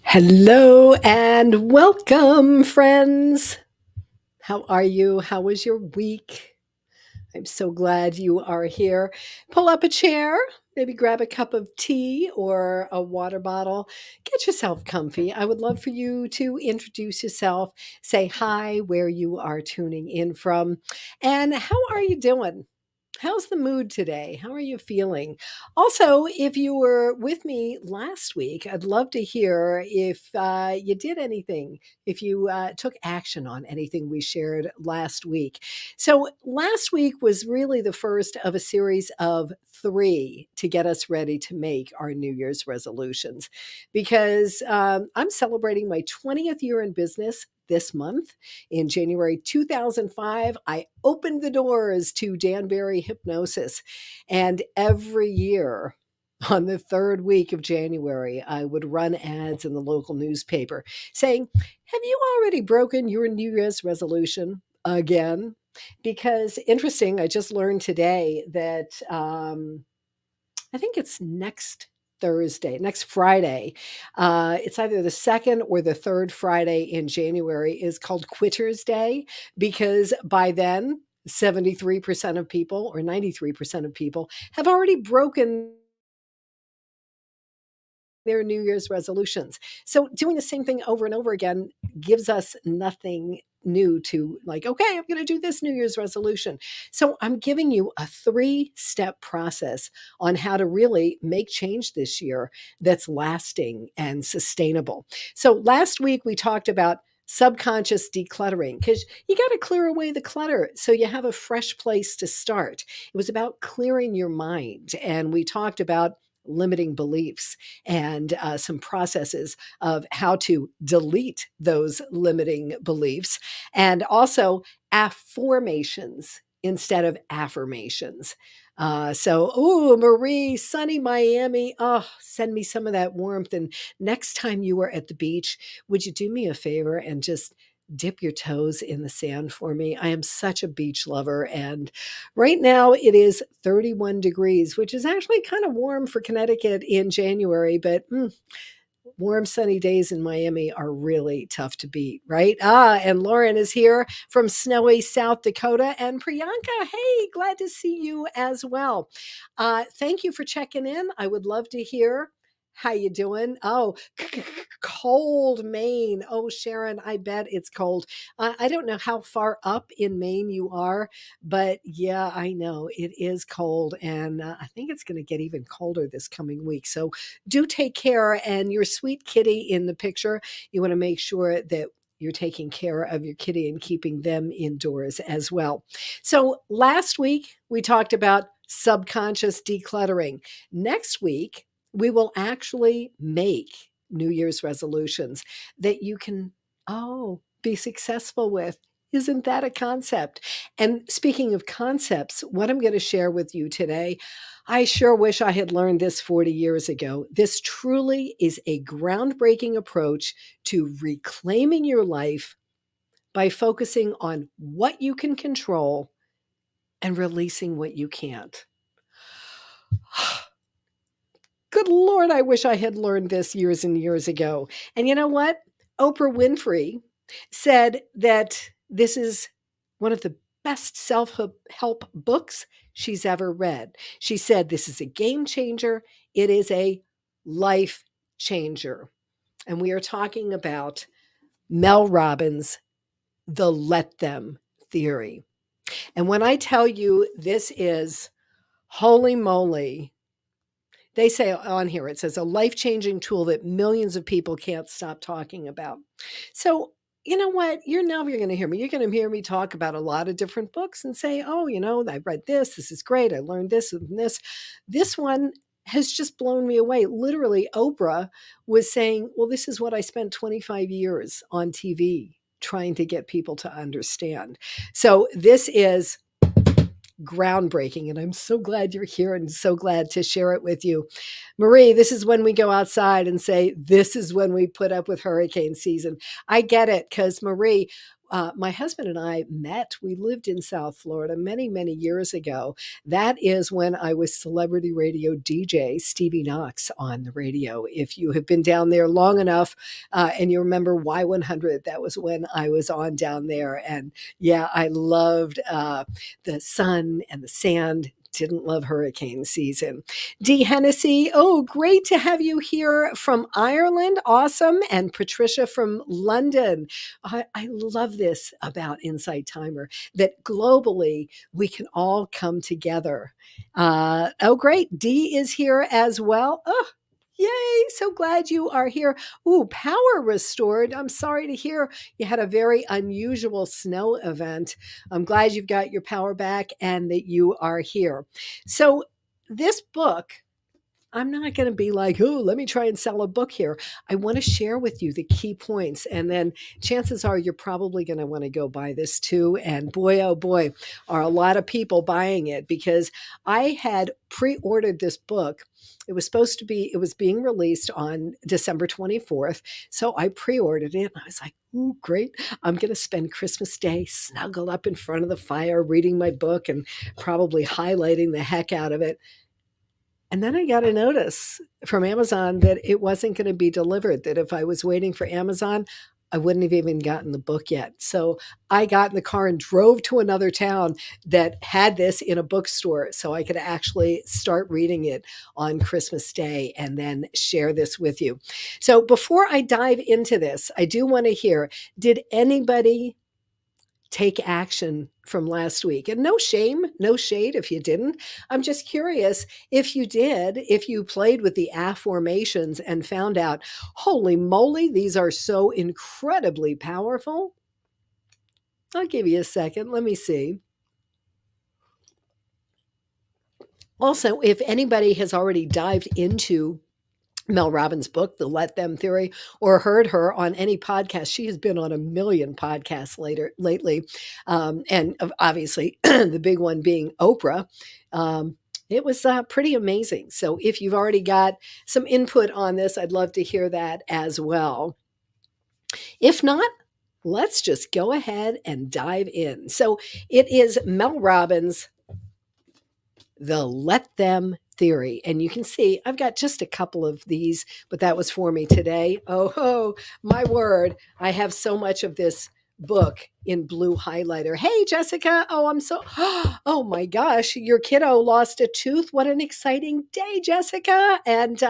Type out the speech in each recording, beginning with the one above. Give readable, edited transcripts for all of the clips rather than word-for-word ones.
Hello and welcome, friends. How are you? How was your week? I'm so glad you are here. Pull up a chair, maybe grab a cup of tea or a water bottle. Get yourself comfy. I would love for you to introduce yourself, say hi, where you are tuning in from, and how are you doing? How's the mood today? How are you feeling? Also, if you were with me last week, I'd love to hear if you did anything, if you took action on anything we shared last week. So, last week was really the first of a series of three to get us ready to make our New Year's resolutions because I'm celebrating my 20th year in business this month. In January 2005, I opened the doors to Danbury Hypnosis. And every year, on the third week of January, I would run ads in the local newspaper saying, "Have you already broken your New Year's resolution again?" Because interesting, I just learned today that I think it's next Friday. It's either the second or the third Friday in January is called Quitter's Day because by then, 73% of people or 93% of people have already broken their New Year's resolutions. So doing the same thing over and over again gives us nothing new to like, okay, I'm going to do this New Year's resolution. So I'm giving you a three-step process on how to really make change this year that's lasting and sustainable. So last week we talked about subconscious decluttering because you got to clear away the clutter so you have a fresh place to start. It was about clearing your mind. And we talked about limiting beliefs and some processes of how to delete those limiting beliefs, and also affirmations instead of affirmations. Marie, sunny Miami. Oh, send me some of that warmth. And next time you are at the beach, would you do me a favor and just dip your toes in the sand for me? I am such a beach lover. And right now it is 31 degrees, which is actually kind of warm for Connecticut in January, but warm, sunny days in Miami are really tough to beat, right? And Lauren is here from snowy South Dakota. And Priyanka, hey, glad to see you as well. Thank you for checking in. I would love to hear how you doing. Oh, cold Maine. Oh, Sharon, I bet it's cold. I don't know how far up in Maine you are, but yeah, I know it is cold. And I think it's going to get even colder this coming week. So do take care. And your sweet kitty in the picture, you want to make sure that you're taking care of your kitty and keeping them indoors as well. So last week, we talked about subconscious decluttering. Next week, we will actually make New Year's resolutions that you can, be successful with. Isn't that a concept? And speaking of concepts, what I'm going to share with you today, I sure wish I had learned this 40 years ago. This truly is a groundbreaking approach to reclaiming your life by focusing on what you can control and releasing what you can't. Good Lord, I wish I had learned this years and years ago. And you know what? Oprah Winfrey said that this is one of the best self help books she's ever read. She said, "This is a game changer. It is a life changer." And we are talking about Mel Robbins' the let them theory. And when I tell you this is holy moly, they say on here, it says a life changing tool that millions of people can't stop talking about. So, you know what? You're never going to hear me. You're going to hear me talk about a lot of different books and say, oh, I read this. This is great. I learned this and this. This one has just blown me away. Literally, Oprah was saying, well, this is what I spent 25 years on TV trying to get people to understand. So, this is groundbreaking. And I'm so glad you're here and so glad to share it with you. Marie, this is when we go outside and say, this is when we put up with hurricane season. I get it because, Marie, my husband and I met. We lived in South Florida many, many years ago. That is when I was celebrity radio DJ Stevie Knox on the radio. If you have been down there long enough and you remember Y100, that was when I was on down there. And yeah, I loved the sun and the sand. Didn't love hurricane season. Dee Hennessy, oh, great to have you here from Ireland. Awesome. And Patricia from London. I love this about Insight Timer, that globally we can all come together. Oh, great. Dee is here as well. Oh, yay. So glad you are here. Ooh, power restored. I'm sorry to hear you had a very unusual snow event. I'm glad you've got your power back and that you are here. So, this book, I'm not going to be like, oh, let me try and sell a book here. I want to share with you the key points. And then chances are you're probably going to want to go buy this too. And boy, oh boy, are a lot of people buying it, because I had pre ordered this book. It was being released on December 24th. So I pre ordered it. And I was like, ooh, great. I'm going to spend Christmas Day snuggled up in front of the fire, reading my book and probably highlighting the heck out of it. And then I got a notice from Amazon that it wasn't going to be delivered, that if I was waiting for Amazon, I wouldn't have even gotten the book yet. So I got in the car and drove to another town that had this in a bookstore so I could actually start reading it on Christmas Day and then share this with you. So before I dive into this, I do want to hear, did anybody take action from last week? And no shame, no shade if you didn't. I'm just curious if you did, if you played with the affirmations and found out, holy moly, these are so incredibly powerful. I'll give you a second. Let me see. Also, if anybody has already dived into Mel Robbins' book, The Let Them Theory, or heard her on any podcast. She has been on a million podcasts lately. And obviously, the big one being Oprah. It was pretty amazing. So if you've already got some input on this, I'd love to hear that as well. If not, let's just go ahead and dive in. So it is Mel Robbins' The Let Them Theory. And you can see I've got just a couple of these, but that was for me today. Oh, my word. I have so much of this book in blue highlighter. Hey, Jessica. Oh, I'm so, oh my gosh, your kiddo lost a tooth. What an exciting day, Jessica. And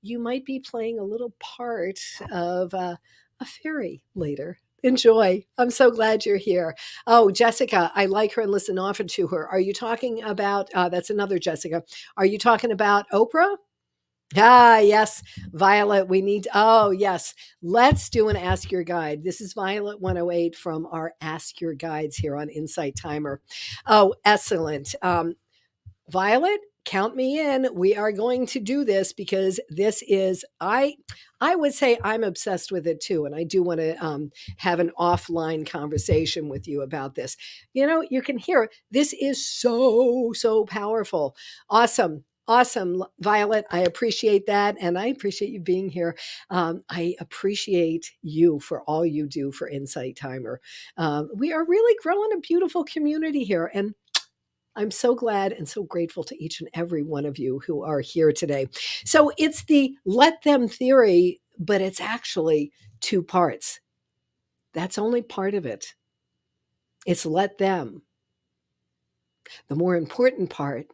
you might be playing a little part of a fairy later. Enjoy. I'm so glad you're here. Oh, Jessica, I like her and listen often to her. Are you talking about, that's another Jessica. Are you talking about Oprah? Ah, yes, Violet, we need, oh, yes. Let's do an Ask Your Guide. This is Violet 108 from our Ask Your Guides here on Insight Timer. Oh, excellent. Violet, count me in. We are going to do this because this is I would say I'm obsessed with it too, and I do want to have an offline conversation with you about this. You know, you can hear this is so powerful. Awesome. Awesome, Violet. I appreciate that. And I appreciate you being here. I appreciate you for all you do for Insight Timer. We are really growing a beautiful community here. And I'm so glad and so grateful to each and every one of you who are here today. So it's the let them theory, but it's actually two parts. That's only part of it. It's let them. The more important part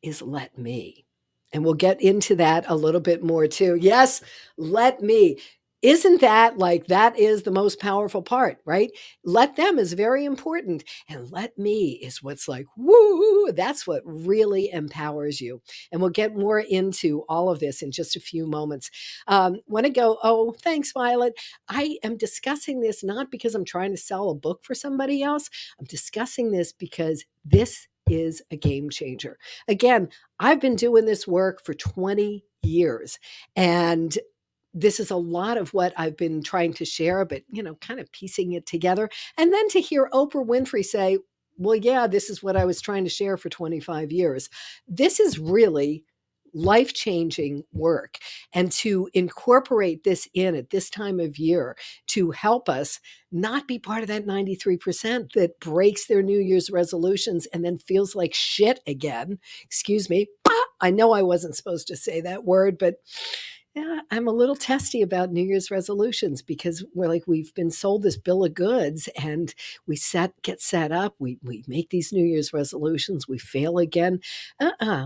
is let me. And we'll get into that a little bit more too. Yes, let me. Isn't that like that is the most powerful part, right? Let them is very important. And let me is what's like, woo, that's what really empowers you. And we'll get more into all of this in just a few moments. Want to go, oh, thanks, Violet. I am discussing this not because I'm trying to sell a book for somebody else. I'm discussing this because this is a game changer. Again, I've been doing this work for 20 years, and this is a lot of what I've been trying to share, but, you know, kind of piecing it together. And then to hear Oprah Winfrey say, well, yeah, this is what I was trying to share for 25 years. This is really life-changing work, and to incorporate this in at this time of year to help us not be part of that 93% that breaks their New Year's resolutions and then feels like shit again. Excuse me. I know I wasn't supposed to say that word, but yeah, I'm a little testy about New Year's resolutions because we've been sold this bill of goods, and get set up, we make these New Year's resolutions, we fail again.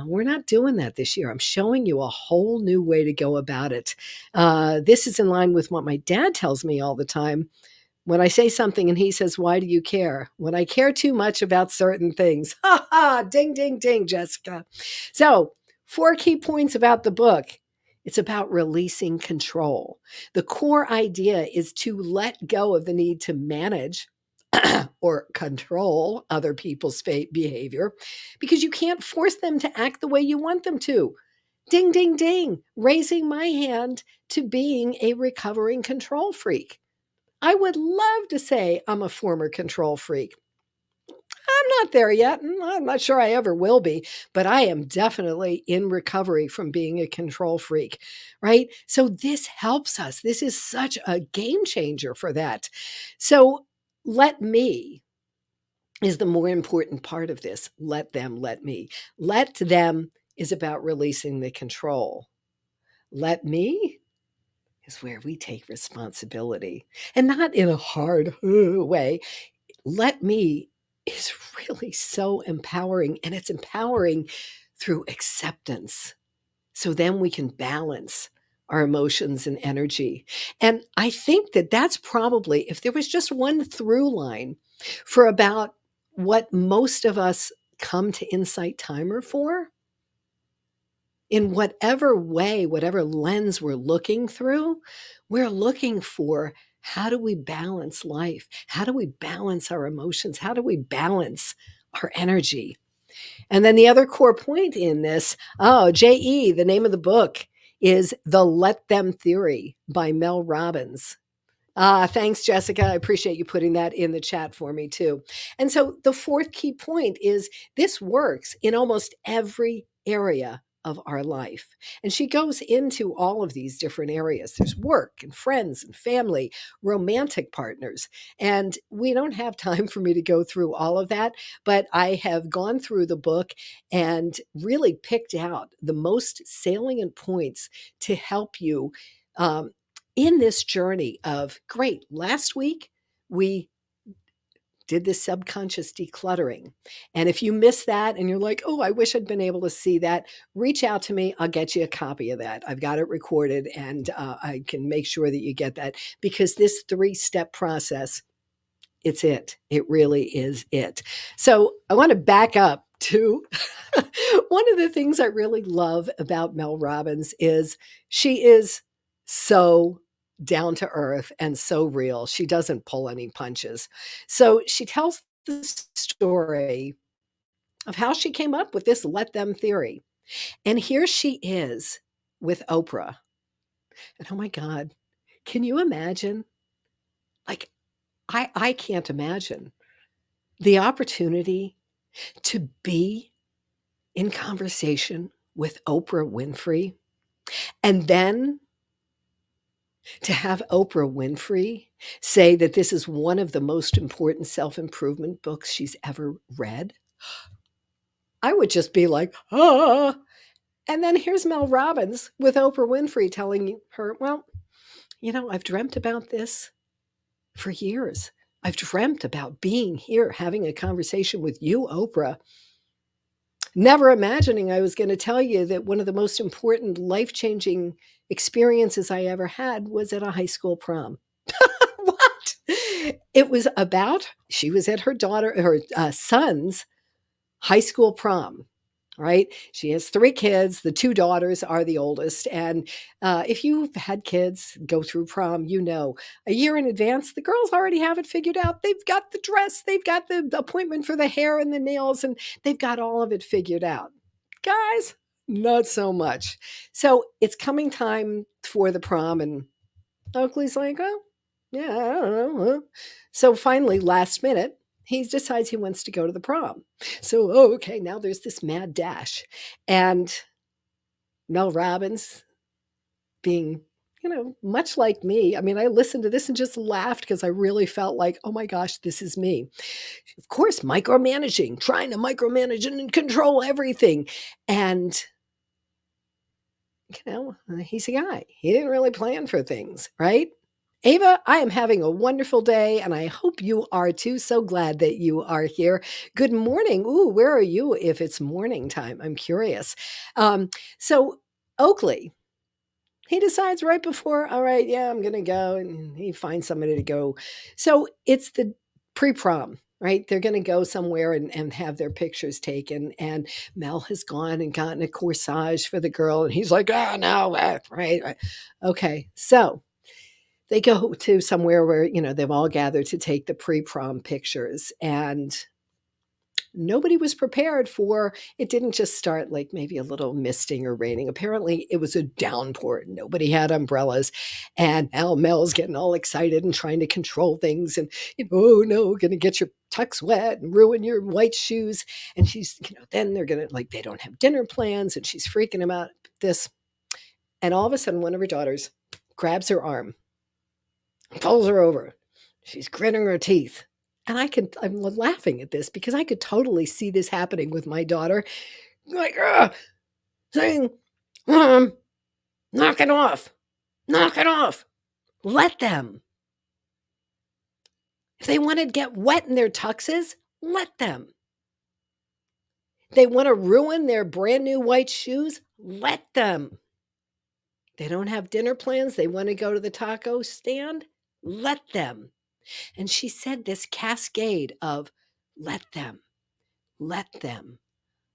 We're not doing that this year. I'm showing you a whole new way to go about it. This is in line with what my dad tells me all the time. When I say something and he says, "Why do you care?" When I care too much about certain things. Ha ha, ding, ding, ding, Jessica. So, 4 key points about the book. It's about releasing control. The core idea is to let go of the need to manage or control other people's behavior because you can't force them to act the way you want them to. Ding, ding, ding, raising my hand to being a recovering control freak. I would love to say I'm a former control freak. I'm not there yet, and I'm not sure I ever will be, but I am definitely in recovery from being a control freak, right? So this helps us. This is such a game changer for that. So let me is the more important part of this. Let them, let me. Let them is about releasing the control. Let me is where we take responsibility, and not in a hard way. Let me is really so empowering, and it's empowering through acceptance. So then we can balance our emotions and energy. And I think that that's probably, if there was just one through line for about what most of us come to Insight Timer for, in whatever way, whatever lens we're looking through, we're looking for, how do we balance life? How do we balance our emotions? How do we balance our energy? And then the other core point in this, JE, the name of the book is The Let Them Theory by Mel Robbins. Thanks, Jessica. I appreciate you putting that in the chat for me too. And so the fourth key point is this works in almost every area of our life. And she goes into all of these different areas. There's work and friends and family, romantic partners. And we don't have time for me to go through all of that, but I have gone through the book and really picked out the most salient points to help you in this journey of, great, last week we did this subconscious decluttering. And if you miss that and you're like, oh, I wish I'd been able to see that, reach out to me. I'll get you a copy of that. I've got it recorded, and I can make sure that you get that, because this 3-step process, it's it. It really is it. So I want to back up to one of the things I really love about Mel Robbins is she is so down to earth and so real. She doesn't pull any punches. So she tells the story of how she came up with this let them theory. And here she is with Oprah. And oh my God, can you imagine? Like, I can't imagine the opportunity to be in conversation with Oprah Winfrey, and then to have Oprah Winfrey say that this is one of the most important self-improvement books she's ever read. I would just be like, ah. And then here's Mel Robbins with Oprah Winfrey telling her, well, I've dreamt about this for years. I've dreamt about being here, having a conversation with you, Oprah. Never imagining I was going to tell you that one of the most important life-changing experiences I ever had was at a high school prom. What? It was about, she was at her son's high school prom, right? She has 3 kids. The 2 daughters are the oldest. And if you've had kids go through prom, a year in advance, the girls already have it figured out. They've got the dress, they've got the appointment for the hair and the nails, and they've got all of it figured out. Guys, not so much. So it's coming time for the prom, and Oakley's like, oh, yeah, I don't know. So finally, last minute, he decides he wants to go to the prom. So, okay, now there's this mad dash. And Mel Robbins being, much like me. I mean, I listened to this and just laughed because I really felt like, oh my gosh, this is me. Of course, micromanaging, trying to micromanage and control everything. And, he's a guy. He didn't really plan for things, right? Ava, I am having a wonderful day and I hope you are too. So glad that you are here. Good morning. Ooh, where are you if it's morning time? I'm curious. So, Oakley, he decides right before, all right, yeah, I'm going to go. And he finds somebody to go. So it's the pre prom, right? They're going to go somewhere and have their pictures taken. And Mel has gone and gotten a corsage for the girl. And he's like, oh, no, right. Okay. So they go to somewhere where, they've all gathered to take the pre prom pictures. And nobody was prepared for it. Didn't just start like maybe a little misting or raining. Apparently it was a downpour. Nobody had umbrellas. And now Mel's getting all excited and trying to control things and, oh no, gonna get your tux wet and ruin your white shoes. And she's, then they're gonna like they don't have dinner plans and she's freaking him out this. And all of a sudden one of her daughters grabs her arm, pulls her over. She's gritting her teeth. And I'm laughing at this because I could totally see this happening with my daughter. Like, saying, Mom, knock it off. Knock it off. Let them. If they want to get wet in their tuxes, let them. They want to ruin their brand new white shoes, let them. They don't have dinner plans. They want to go to the taco stand, let them. And she said this cascade of let them, let them,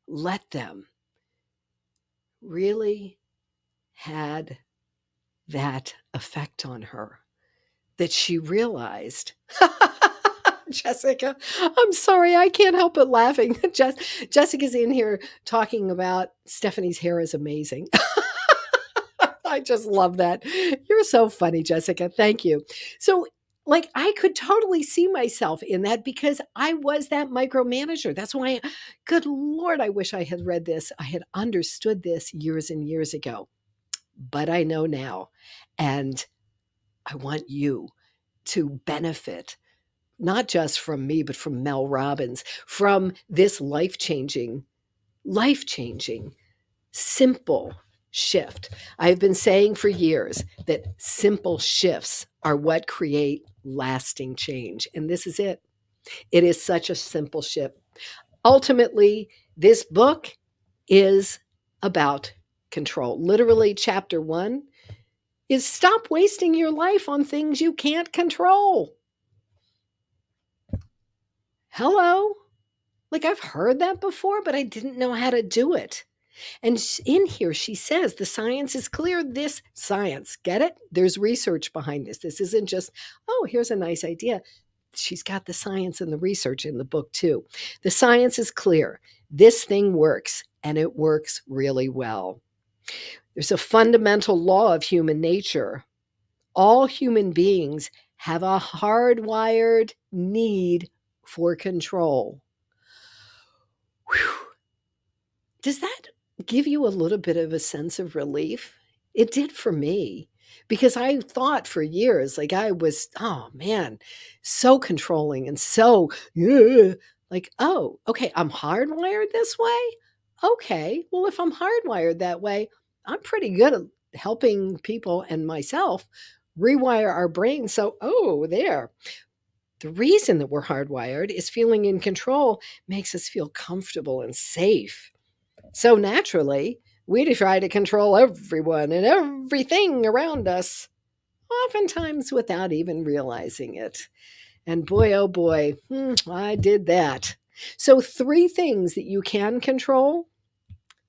let them really had that effect on her that she realized. Jessica, I'm sorry, I can't help but laughing. Jessica's in here talking about Stephanie's hair is amazing. I just love that. You're so funny, Jessica. Thank you. So, like, I could totally see myself in that because I was that micromanager. That's why, good Lord, I wish I had read this. I had understood this years and years ago, but I know now. And I want you to benefit not just from me, but from Mel Robbins, from this life changing, simple shift. I've been saying for years that simple shifts are what create lasting change. And this is it. It is such a simple shift. Ultimately, this book is about control. Literally, chapter 1 is stop wasting your life on things you can't control. Hello? Like I've heard that before, but I didn't know how to do it. And in here, she says the science is clear. This science, get it? There's research behind this. This isn't just, oh, here's a nice idea. She's got the science and the research in the book too. The science is clear. This thing works, and it works really well. There's a fundamental law of human nature. All human beings have a hardwired need for control. Whew. Does that give you a little bit of a sense of relief? It did for me because I thought for years like I was, oh man, so controlling and so like, oh, okay, I'm hardwired this way. Okay, well, if I'm hardwired that way, I'm pretty good at helping people and myself rewire our brains. So, oh, there. The reason that we're hardwired is feeling in control makes us feel comfortable and safe. So naturally, we try to control everyone and everything around us, oftentimes without even realizing it. And boy, oh boy, I did that. So, 3 things that you can control: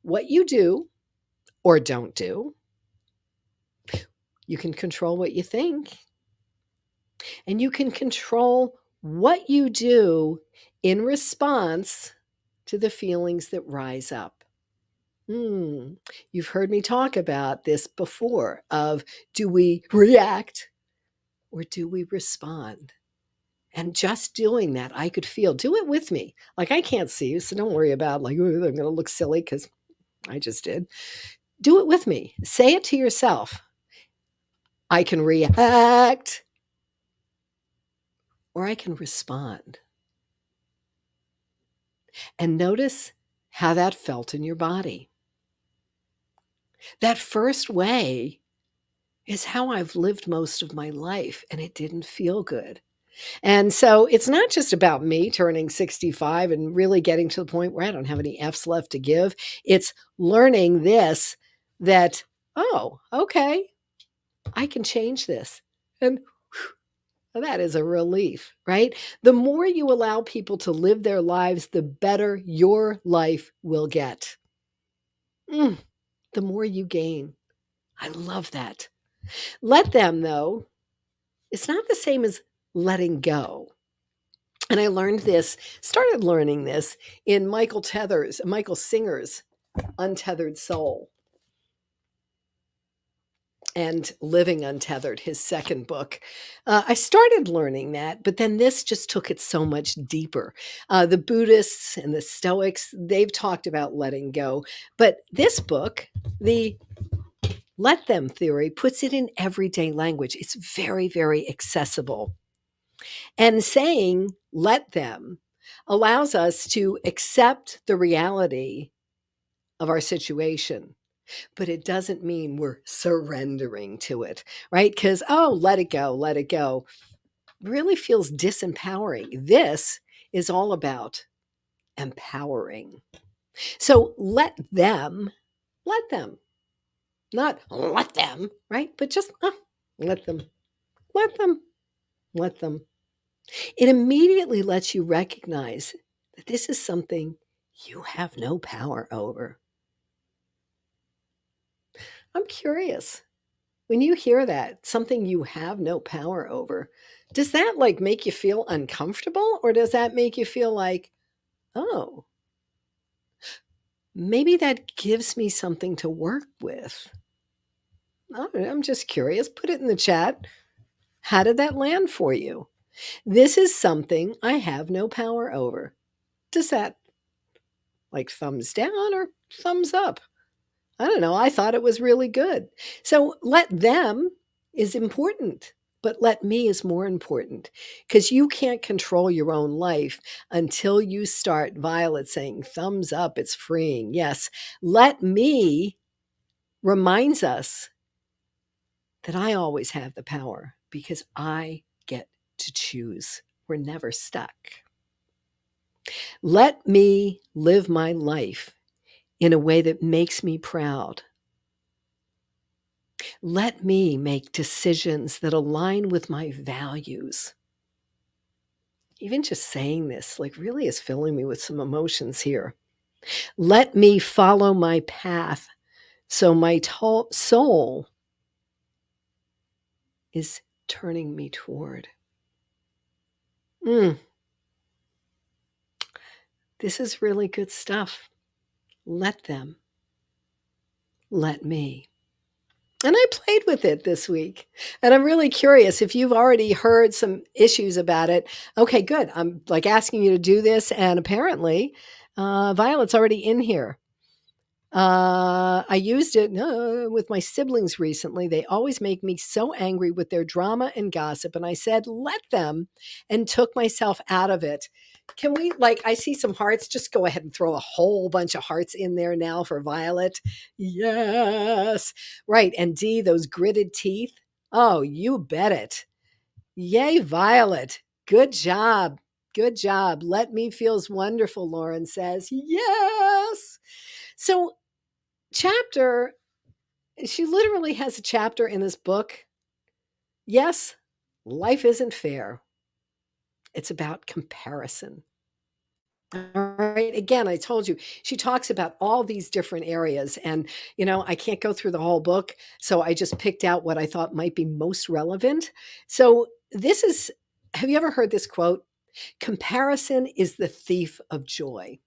what you do or don't do. You can control what you think, and you can control what you do in response to the feelings that rise up. You've heard me talk about this before of do we react or do we respond? And just doing that, I could feel, do it with me. Like I can't see you, so don't worry about like, I'm going to look silly because I just did. Do it with me. Say it to yourself. I can react or I can respond. And notice how that felt in your body. That first way is how I've lived most of my life, and it didn't feel good. And so it's not just about me turning 65 and really getting to the point where I don't have any F's left to give. It's learning this that, oh, okay, I can change this. And that is a relief, right? The more you allow people to live their lives, the better your life will get. Mm, the more you gain. I love that. Let them, though, it's not the same as letting go. And I started learning this in Michael Singer's Untethered Soul and Living Untethered, his second book. I started learning that, but then this just took it so much deeper. The Buddhists and the Stoics, they've talked about letting go. But this book, the Let Them theory, puts it in everyday language. It's very, very accessible. And saying let them allows us to accept the reality of our situation, but it doesn't mean we're surrendering to it, right? Because, oh, let it go, really feels disempowering. This is all about empowering. So let them, not let them, right? But just let them, let them, let them. It immediately lets you recognize that this is something you have no power over. I'm curious. When you hear that, something you have no power over, does that like make you feel uncomfortable or does that make you feel like, oh, maybe that gives me something to work with? I'm just curious. Put it in the chat. How did that land for you? This is something I have no power over. Does that like thumbs down or thumbs up? I don't know. I thought it was really good. So let them is important, but let me is more important because you can't control your own life until you start, Violet, saying thumbs up. It's freeing. Yes. Let me reminds us that I always have the power because I get to choose. We're never stuck. Let me live my life in a way that makes me proud. Let me make decisions that align with my values. Even just saying this, like, really is filling me with some emotions here. Let me follow my path so my soul is turning me toward. Mm, this is really good stuff. Let them. Let me. And I played with it this week. And I'm really curious if you've already heard some issues about it. Okay, good. I'm like asking you to do this. And apparently, Violet's already in here. I used it with my siblings recently. They always make me so angry with their drama and gossip. And I said, let them, and took myself out of it. Can we, like, I see some hearts. Just go ahead and throw a whole bunch of hearts in there now for Violet. Yes. Right. And D, those gritted teeth. Oh, you bet it. Yay, Violet. Good job. Good job. Let me feels wonderful, Lauren says. Yes. So, chapter, she literally has a chapter in this book. Yes, life isn't fair. It's about comparison. All right. Again, I told you she talks about all these different areas. And, I can't go through the whole book. So I just picked out what I thought might be most relevant. So have you ever heard this quote? Comparison is the thief of joy.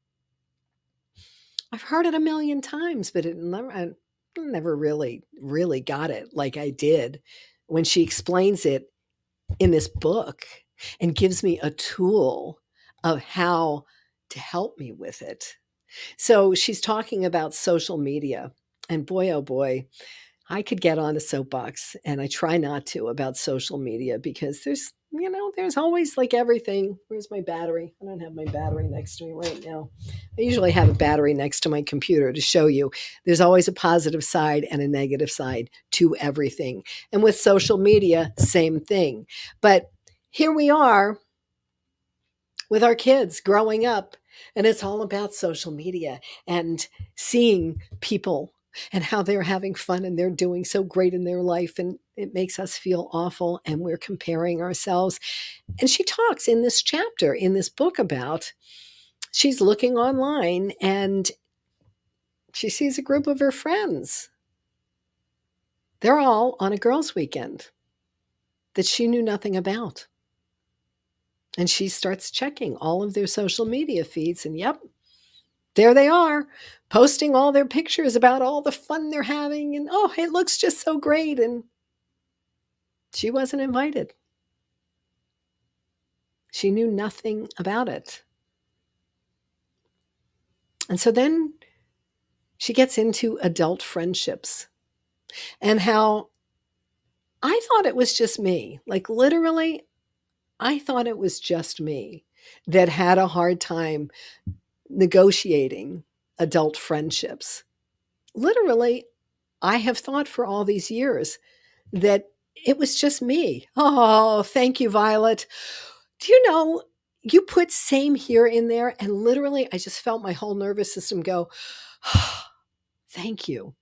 I've heard it a million times, but I never really, really got it like I did when she explains it in this book and gives me a tool of how to help me with it. So she's talking about social media. And boy, oh boy, I could get on a soapbox, and I try not to, about social media, because there's always like everything. Where's my battery? I don't have my battery next to me right now. I usually have a battery next to my computer to show you there's always a positive side and a negative side to everything. And with social media, same thing. But here we are with our kids growing up, and it's all about social media and seeing people and how they're having fun and they're doing so great in their life, and it makes us feel awful, and we're comparing ourselves. And she talks in this chapter in this book about, she's looking online and she sees a group of her friends. They're all on a girls' weekend that she knew nothing about. And she starts checking all of their social media feeds, and yep, there they are, posting all their pictures about all the fun they're having, and oh, it looks just so great. And she wasn't invited. She knew nothing about it. And so then she gets into adult friendships, and how I thought it was just me. Like, literally, I thought it was just me that had a hard time negotiating adult friendships. Literally, I have thought for all these years that it was just me. Oh, thank you, Violet. Do you know, you put same here in there, and literally I just felt my whole nervous system go, oh, thank you.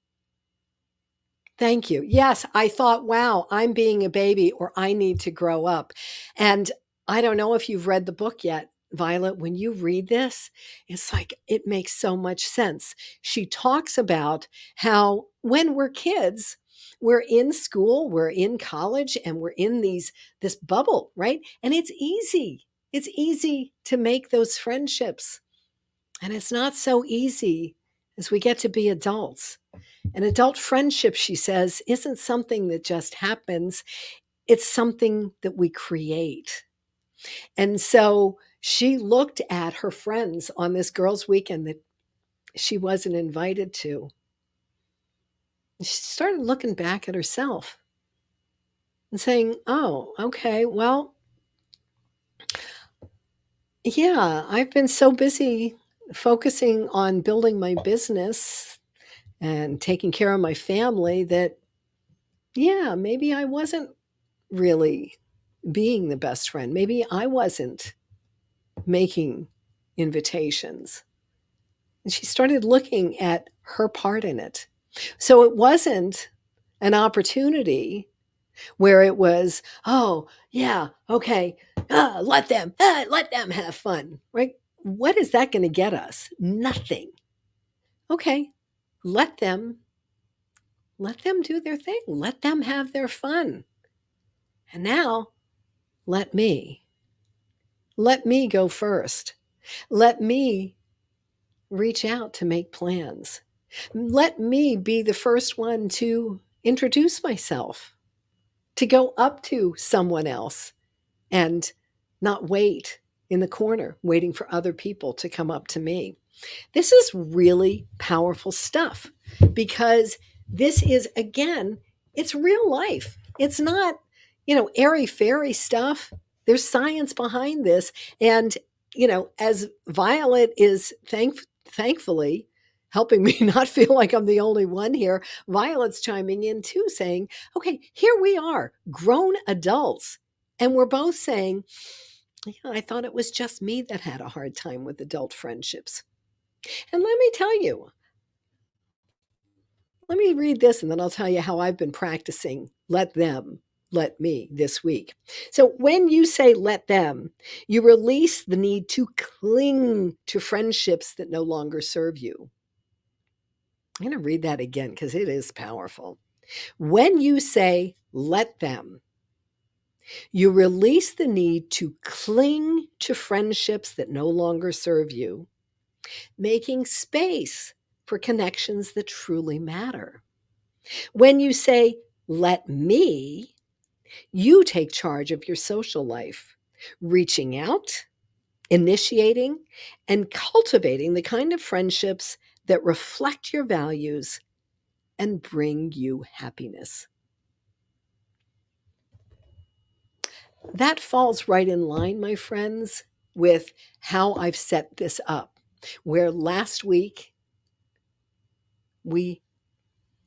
Thank you. Yes, I thought, wow, I'm being a baby, or I need to grow up. And I don't know if you've read the book yet, Violet. When you read this, it's like it makes so much sense. She talks about how when we're kids, we're in school, we're in college, and we're in this bubble, right? And it's easy. It's easy to make those friendships. And it's not so easy as we get to be adults. An adult friendship, she says, isn't something that just happens. It's something that we create. And so she looked at her friends on this girls' weekend that she wasn't invited to. She started looking back at herself and saying, oh, okay, well, yeah, I've been so busy focusing on building my business and taking care of my family that, yeah, maybe I wasn't really being the best friend. Maybe I wasn't making invitations. And she started looking at her part in it. So it wasn't an opportunity where it was, oh, yeah, okay, let them have fun, right? What is that going to get us? Nothing. Okay, let them let them do their thing. Let them have their fun. And now let me go first. Let me reach out to make plans. Let me be the first one to introduce myself, to go up to someone else and not wait in the corner, waiting for other people to come up to me. This is really powerful stuff, because this is, again, it's real life. It's not, airy fairy stuff. There's science behind this. And, as Violet is thankfully helping me not feel like I'm the only one here, Violet's chiming in too, saying, okay, here we are, grown adults. And we're both saying, yeah, I thought it was just me that had a hard time with adult friendships. And let me read this, and then I'll tell you how I've been practicing let them, let me this week. So when you say let them, you release the need to cling to friendships that no longer serve you. I'm going to read that again because it is powerful. When you say let them, you release the need to cling to friendships that no longer serve you, making space for connections that truly matter. When you say, let me, you take charge of your social life, reaching out, initiating, and cultivating the kind of friendships that reflect your values and bring you happiness. That falls right in line, my friends, with how I've set this up, where last week we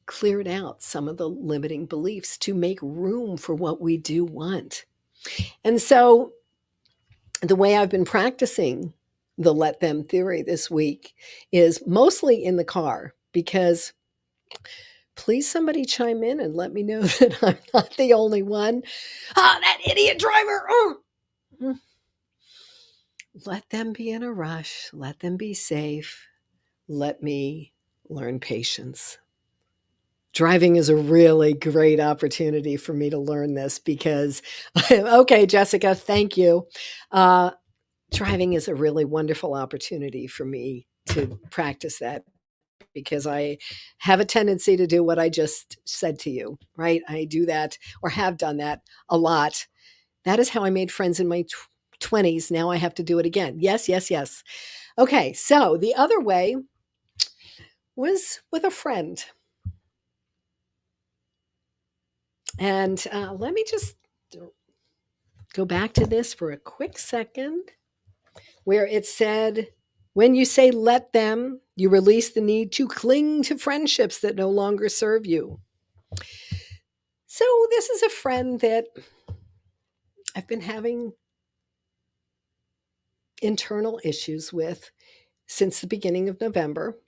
cleared out some of the limiting beliefs to make room for what we do want. And so the way I've been practicing the let them theory this week is mostly in the car, because please somebody chime in and let me know that I'm not the only one. That idiot driver. Let them be in a rush. Let them be safe. Let me learn patience. Driving is a really great opportunity for me to learn this because, okay, Jessica, thank you. Driving is a really wonderful opportunity for me to practice that, because I have a tendency to do what I just said to you, right? I do that, or have done that a lot. That is how I made friends in my 20s. Now I have to do it again. Yes, yes, yes. Okay, so the other way was with a friend. And let me just go back to this for a quick second, where it said, when you say let them, you release the need to cling to friendships that no longer serve you. So this is a friend that I've been having internal issues with since the beginning of November.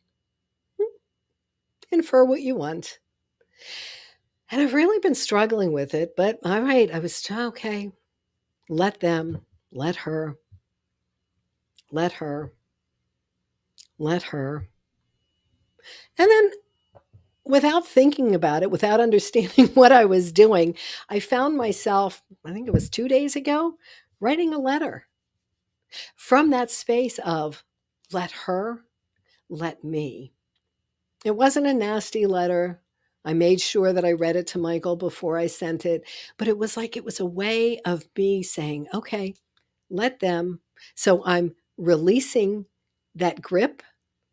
Infer what you want. And I've really been struggling with it, but all right, I was okay. Let them, let her, let her, let her. And then, without thinking about it, without understanding what I was doing, I found myself, I think it was 2 days ago, writing a letter from that space of let her, let me. It wasn't a nasty letter. I made sure that I read it to Michael before I sent it, but it was like it was a way of me saying, okay, let them. So I'm releasing that grip,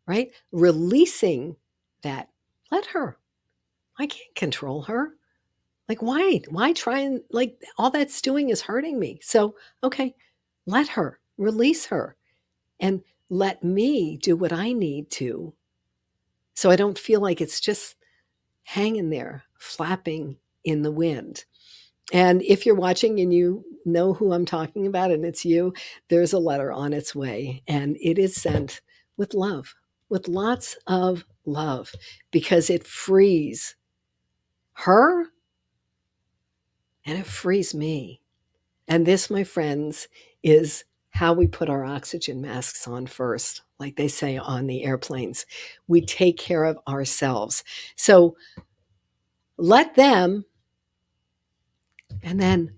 right? Releasing that. Let her. I can't control her. Like, why? Why try and, like, all that's doing is hurting me. So, okay, let her, release her, and let me do what I need to, so I don't feel like it's just hanging there, flapping in the wind. And if you're watching and you know who I'm talking about and it's you, there's a letter on its way, and it is sent with love, with lots of love, because it frees her and it frees me. And this, my friends, is how we put our oxygen masks on first, like they say on the airplanes. We take care of ourselves. So let them, and then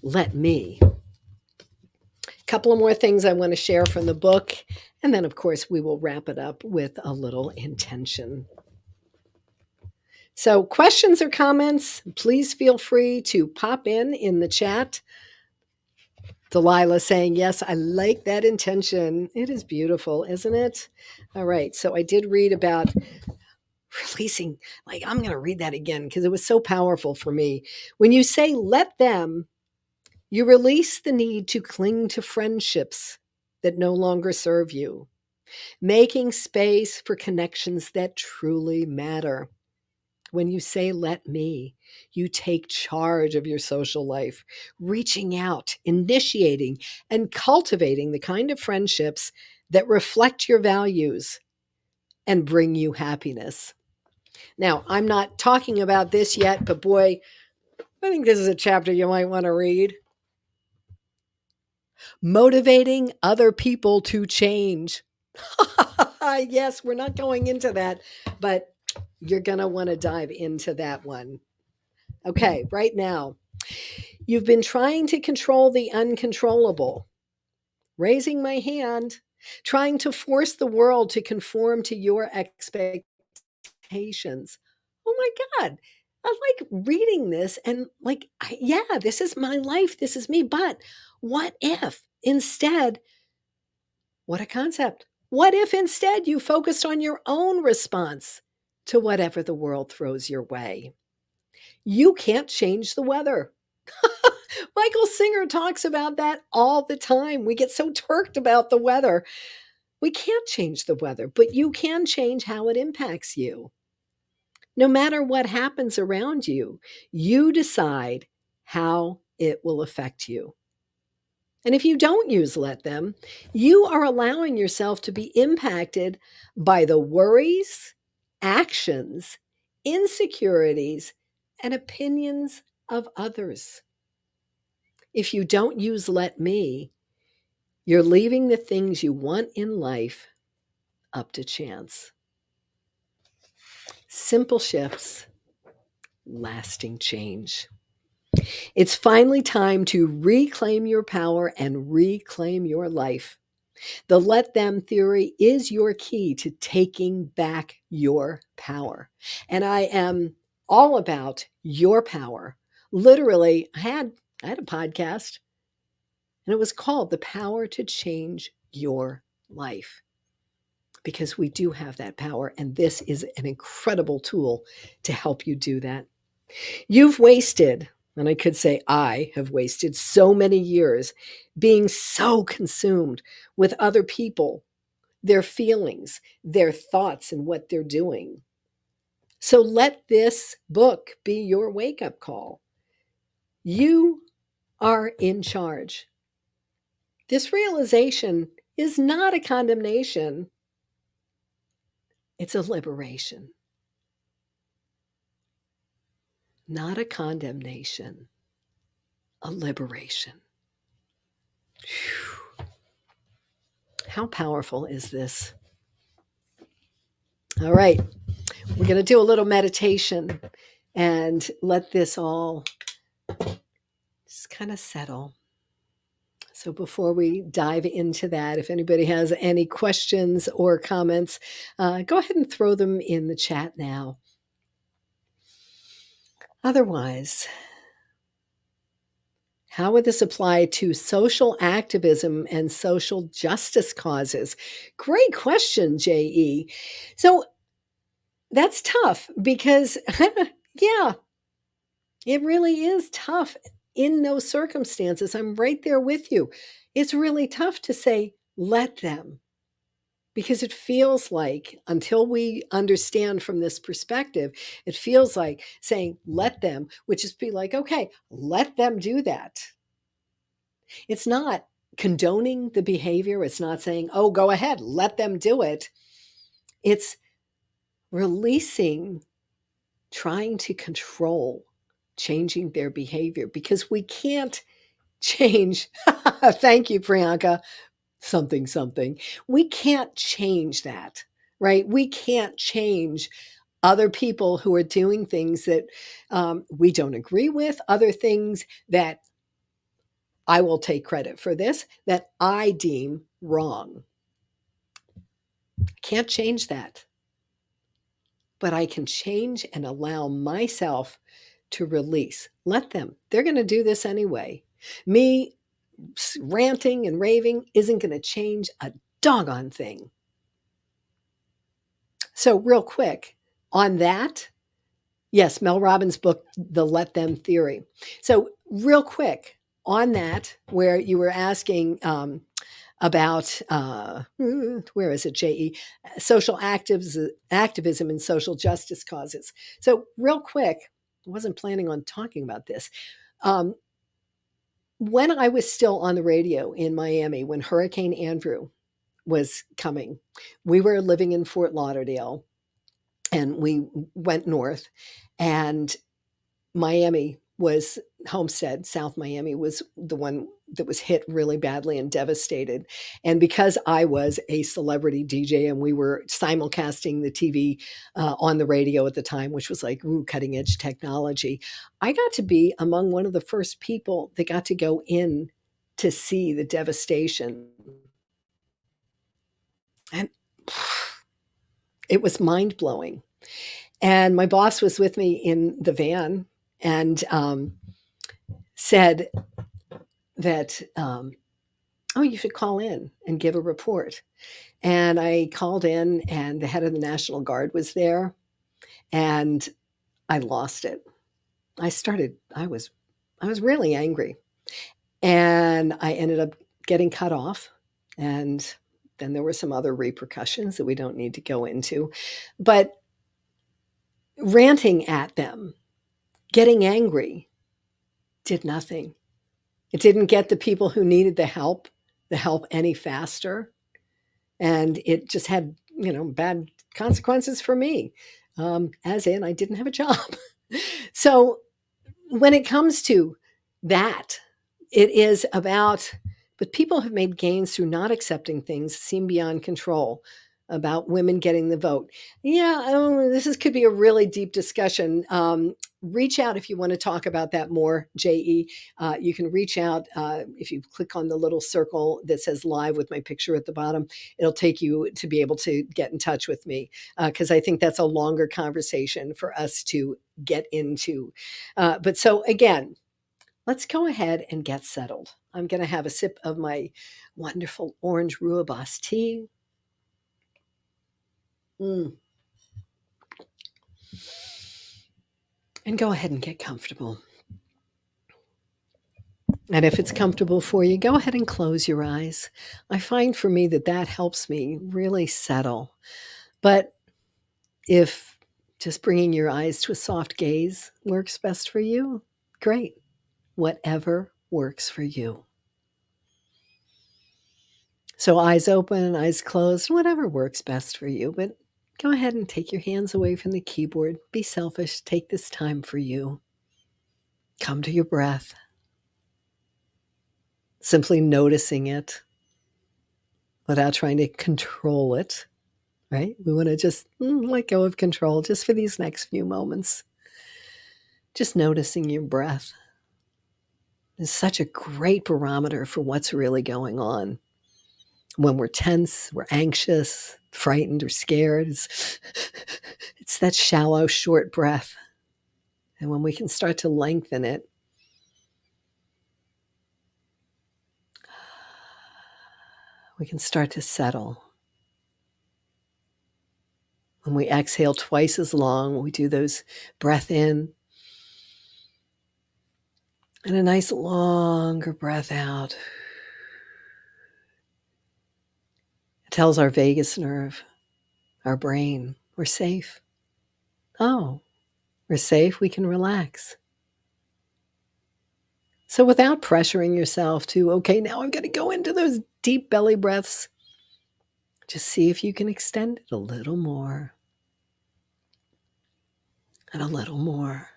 let me. A couple of more things I want to share from the book. And then, of course, we will wrap it up with a little intention. So, questions or comments, please feel free to pop in the chat. Delilah saying, yes, I like that intention. It is beautiful, isn't it? All right. So I did read about releasing, like, I'm going to read that again because it was so powerful for me. When you say let them, you release the need to cling to friendships that no longer serve you, making space for connections that truly matter. When you say, let me, you take charge of your social life, reaching out, initiating, and cultivating the kind of friendships that reflect your values and bring you happiness. Now, I'm not talking about this yet, but boy, I think this is a chapter you might want to read. Motivating other people to change. Yes, we're not going into that, but you're going to want to dive into that one. Okay, right now, you've been trying to control the uncontrollable, raising my hand, trying to force the world to conform to your expectations. Oh my God. I like reading this and, like, yeah, this is my life. This is me. But what if instead, what a concept. What if instead you focused on your own response to whatever the world throws your way. You can't change the weather. Michael Singer talks about that all the time. We get so turked about the weather. We can't change the weather, but you can change how it impacts you. No matter what happens around you, you decide how it will affect you. And if you don't use let them, you are allowing yourself to be impacted by the worries, actions, insecurities, and opinions of others. If you don't use let me, you're leaving the things you want in life up to chance. Simple shifts, lasting change. It's finally time to reclaim your power and reclaim your life. The let them theory is your key to taking back your power. And I am all about your power. Literally, I had a podcast and it was called The Power to Change Your Life, because we do have that power. And this is an incredible tool to help you do that. You've wasted, and I could say I have wasted so many years being so consumed with other people, their feelings, their thoughts, and what they're doing. So let this book be your wake up call. You are in charge. This realization is not a condemnation, it's a liberation. Not a condemnation, a liberation. Whew. How powerful is this? All right, we're going to do a little meditation and let this all just kind of settle. So before we dive into that, if anybody has any questions or comments, go ahead and throw them in the chat now. Otherwise, how would this apply to social activism and social justice causes? Great question, J.E. So that's tough because, yeah, it really is tough in those circumstances. I'm right there with you. It's really tough to say, let them, because it feels like, until we understand from this perspective, it feels like saying, let them, would just be like, okay, let them do that. It's not condoning the behavior. It's not saying, oh, go ahead, let them do it. It's releasing, trying to control changing their behavior, because we can't change. Thank you, Priyanka. Something, something. We can't change that, right? We can't change other people who are doing things that we don't agree with, other things that I will take credit for this, that I deem wrong. I can't change that, but I can change and allow myself to release. Let them. They're going to do this anyway. Me ranting and raving isn't going to change a doggone thing. So, real quick on that, yes, Mel Robbins' book, The Let Them Theory. So, real quick on that, where you were asking about, where is it, JE? Social activism and social justice causes. So, real quick, I wasn't planning on talking about this. When I was still on the radio in Miami, when Hurricane Andrew was coming, we were living in Fort Lauderdale and we went north, and Miami was Homestead, South Miami was the one that was hit really badly and devastated. And because I was a celebrity DJ and we were simulcasting the TV on the radio at the time, which was like cutting edge technology, I got to be among one of the first people that got to go in to see the devastation. And it was mind blowing. And my boss was with me in the van and said that, oh, you should call in and give a report. And I called in, and the head of the National Guard was there. and I lost it. I was really angry, and I ended up getting cut off, and then there were some other repercussions that we don't need to go into. But ranting at them, getting angry, did nothing. It didn't get the people who needed the help any faster. And it just had, bad consequences for me. As in, I didn't have a job. So when it comes to that, it is about, but people have made gains through not accepting things seem beyond control about women getting the vote. Yeah, could be a really deep discussion. Reach out if you want to talk about that more, JE. You can reach out if you click on the little circle that says live with my picture at the bottom. It'll take you to be able to get in touch with me because I think that's a longer conversation for us to get into. But so again, let's go ahead and get settled. I'm going to have a sip of my wonderful orange rooibos tea. Mm. And go ahead and get comfortable. And if it's comfortable for you, go ahead and close your eyes. I find for me that helps me really settle. But if just bringing your eyes to a soft gaze works best for you, great. Whatever works for you. So eyes open, eyes closed, whatever works best for you. But go ahead and take your hands away from the keyboard. Be selfish. Take this time for you. Come to your breath. Simply noticing it without trying to control it, right? We want to just let go of control just for these next few moments. Just noticing your breath is such a great barometer for what's really going on. When we're tense, we're anxious, frightened, or scared, it's that shallow, short breath. And when we can start to lengthen it, we can start to settle. When we exhale twice as long, we do those breath in and a nice longer breath out. It tells our vagus nerve, our brain, we're safe. Oh, we're safe, we can relax. So without pressuring yourself to, okay, now I'm going to go into those deep belly breaths, just see if you can extend it a little more and a little more.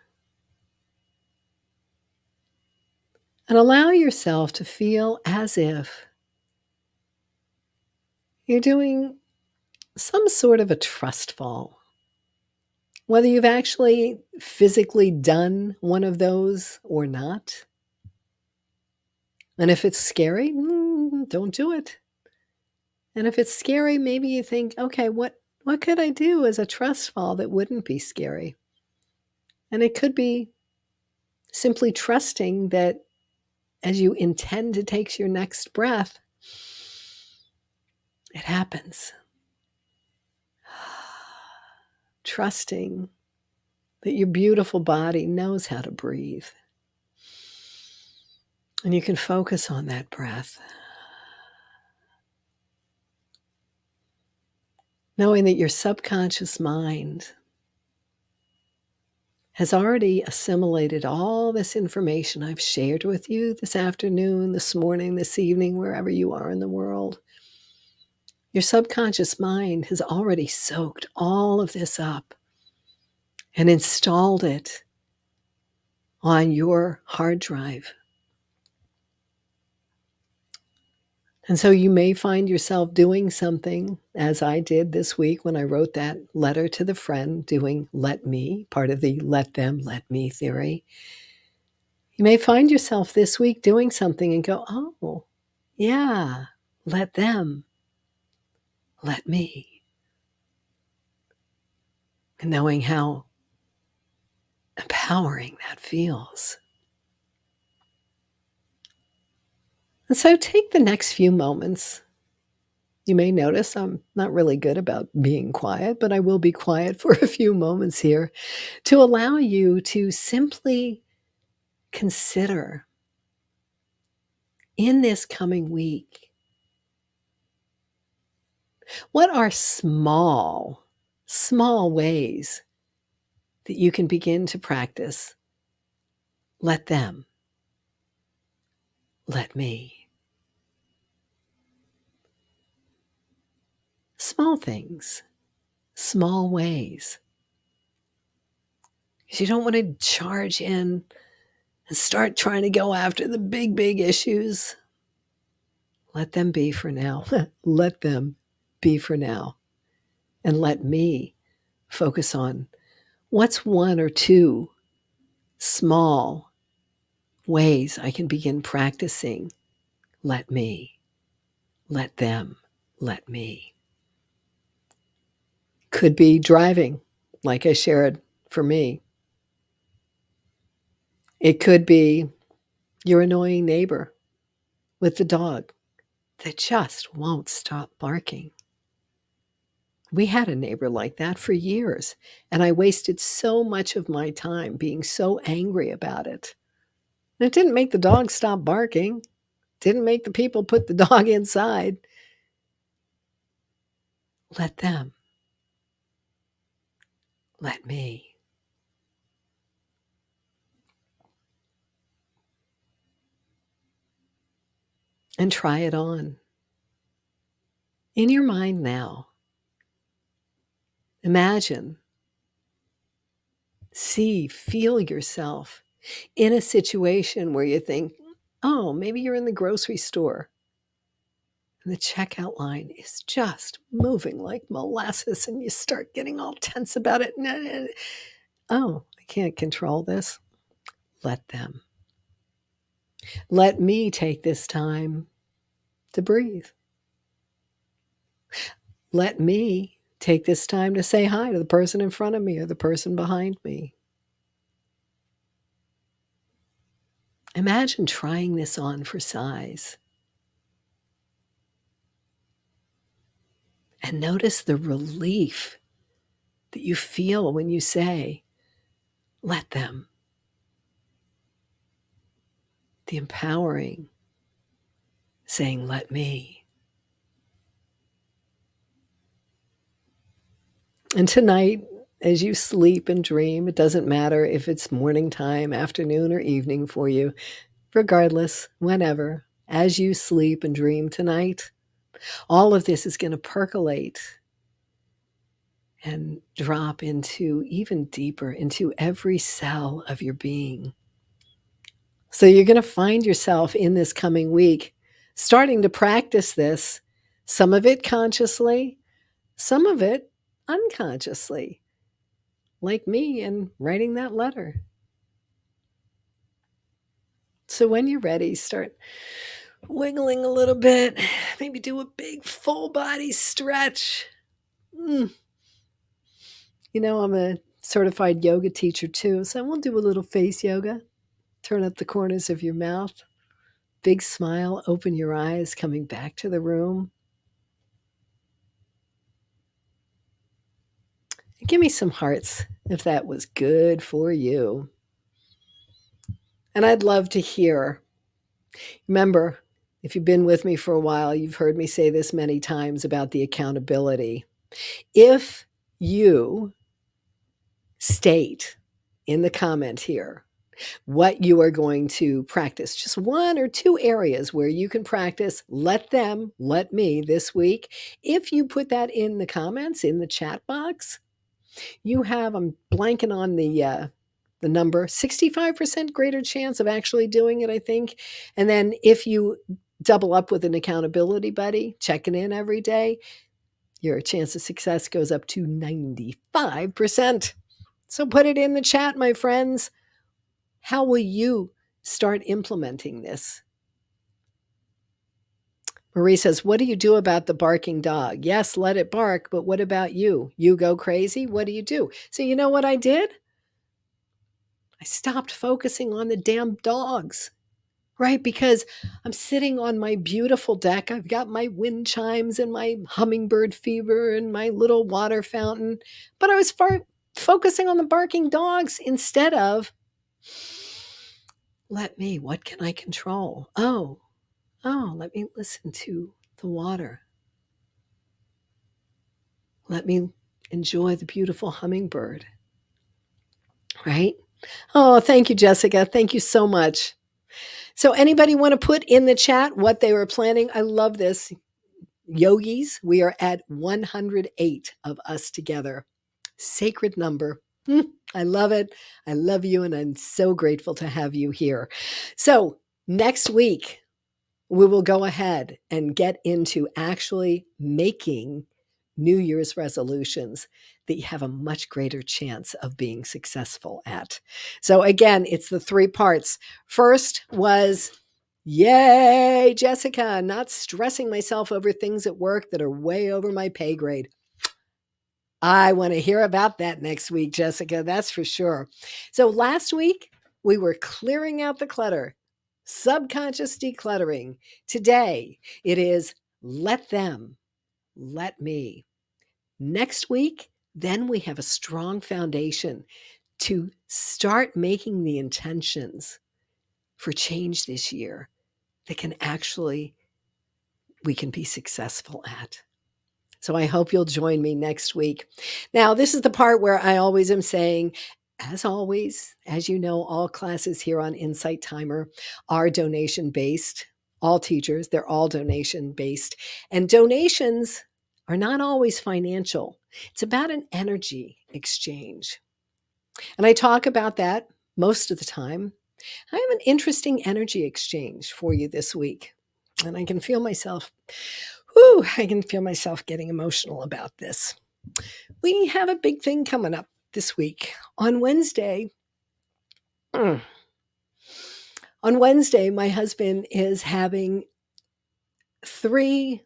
And allow yourself to feel as if you're doing some sort of a trust fall. Whether you've actually physically done one of those or not. And if it's scary, don't do it. And if it's scary, maybe you think, okay, what could I do as a trust fall that wouldn't be scary? And it could be simply trusting that as you intend to take your next breath, it happens. Trusting that your beautiful body knows how to breathe. And you can focus on that breath. Knowing that your subconscious mind has already assimilated all this information I've shared with you this afternoon, this morning, this evening, wherever you are in the world. Your subconscious mind has already soaked all of this up and installed it on your hard drive. And so you may find yourself doing something, as I did this week when I wrote that letter to the friend, doing let me, part of the let them, let me theory. You may find yourself this week doing something and go, oh, yeah, let them, let me. And knowing how empowering that feels. And so take the next few moments You may notice I'm not really good about being quiet, but I will be quiet for a few moments here to allow you to simply consider in this coming week, what are small ways that you can begin to practice? Let them, let me. Small things, small ways. Because you don't want to charge in and start trying to go after the big issues. Let them be for now. Let them be for now. And let me focus on what's one or two small ways I can begin practicing. Let me, let them, let me. Could be driving, like I shared for me. It could be your annoying neighbor with the dog that just won't stop barking. We had a neighbor like that for years, and I wasted so much of my time being so angry about it. And it didn't make the dog stop barking, didn't make the people put the dog inside. Let them, let me. And try it on. In your mind now, imagine, see, feel yourself in a situation where you think, oh, maybe you're in the grocery store and the checkout line is just moving like molasses and you start getting all tense about it. Oh, I can't control this. Let them. Let me take this time to breathe. Let me take this time to say hi to the person in front of me or the person behind me. Imagine trying this on for size. And notice the relief that you feel when you say, let them. The empowering saying, let me. And tonight, as you sleep and dream, it doesn't matter if it's morning time, afternoon, or evening for you, regardless, whenever, as you sleep and dream tonight, all of this is going to percolate and drop into even deeper into every cell of your being. So you're going to find yourself in this coming week starting to practice this, some of it consciously, some of it unconsciously, like me in writing that letter. So when you're ready, start wiggling a little bit, maybe do a big full body stretch. You know, I'm a certified yoga teacher too, so we'll do a little face yoga. Turn up the corners of your mouth. Big smile, open your eyes, coming back to the room. Give me some hearts if that was good for you. And I'd love to hear. Remember, if you've been with me for a while, you've heard me say this many times about the accountability. If you state in the comment here what you are going to practice, just one or two areas where you can practice, let them, let me this week. If you put that in the comments, in the chat box, you have, I'm blanking on the number, 65% greater chance of actually doing it, I think. And then if you double up with an accountability buddy, checking in every day, your chance of success goes up to 95%. So put it in the chat, my friends. How will you start implementing this? Marie says, what do you do about the barking dog? Yes, let it bark, but what about you? You go crazy? What do you do? So you know what I did? I stopped focusing on the damn dogs. right? Because I'm sitting on my beautiful deck. I've got my wind chimes and my hummingbird fever and my little water fountain, but I was focusing on the barking dogs instead of what can I control? Let me listen to the water. Let me enjoy the beautiful hummingbird, right? Oh, thank you, Jessica. Thank you so much. So, anybody want to put in the chat what they were planning? I love this. Yogis, we are at 108 of us together. Sacred number. I love it. I love you, and I'm so grateful to have you here. So, next week, we will go ahead and get into actually making New Year's resolutions that you have a much greater chance of being successful at. So, again, it's the three parts. First was, yay, Jessica, not stressing myself over things at work that are way over my pay grade. I want to hear about that next week, Jessica, that's for sure. So, last week, we were clearing out the clutter, subconscious decluttering. Today, it is let them, let me. Next week, then we have a strong foundation to start making the intentions for change this year that we can be successful at. So I hope you'll join me next week. Now, this is the part where I always am saying, as always, as you know, all classes here on Insight Timer are donation based. All teachers, they're all donation based. And donations are not always financial, it's about an energy exchange. And I talk about that most of the time. I have an interesting energy exchange for you this week. And I can feel myself getting emotional about this. We have a big thing coming up this week. On Wednesday, my husband is having 3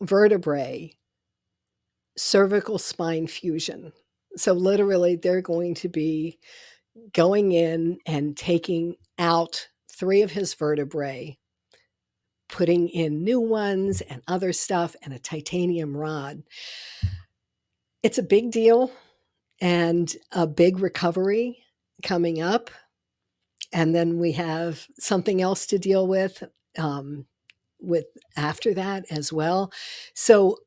vertebrae cervical spine fusion. So literally, they're going to be going in and taking out 3 of his vertebrae, putting in new ones and other stuff and a titanium rod. It's a big deal and a big recovery coming up. And then we have something else to deal with after that as well. So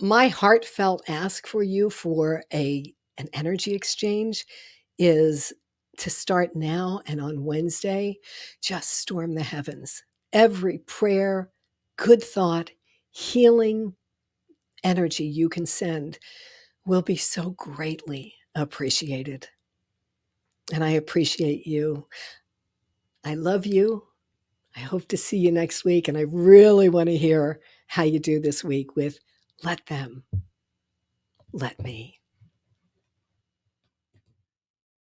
my heartfelt ask for you for an energy exchange is to start now and on Wednesday, just storm the heavens. Every prayer, good thought, healing energy you can send will be so greatly appreciated. And I appreciate you. I love you. I hope to see you next week. And I really want to hear how you do this week with Let Them, Let Me.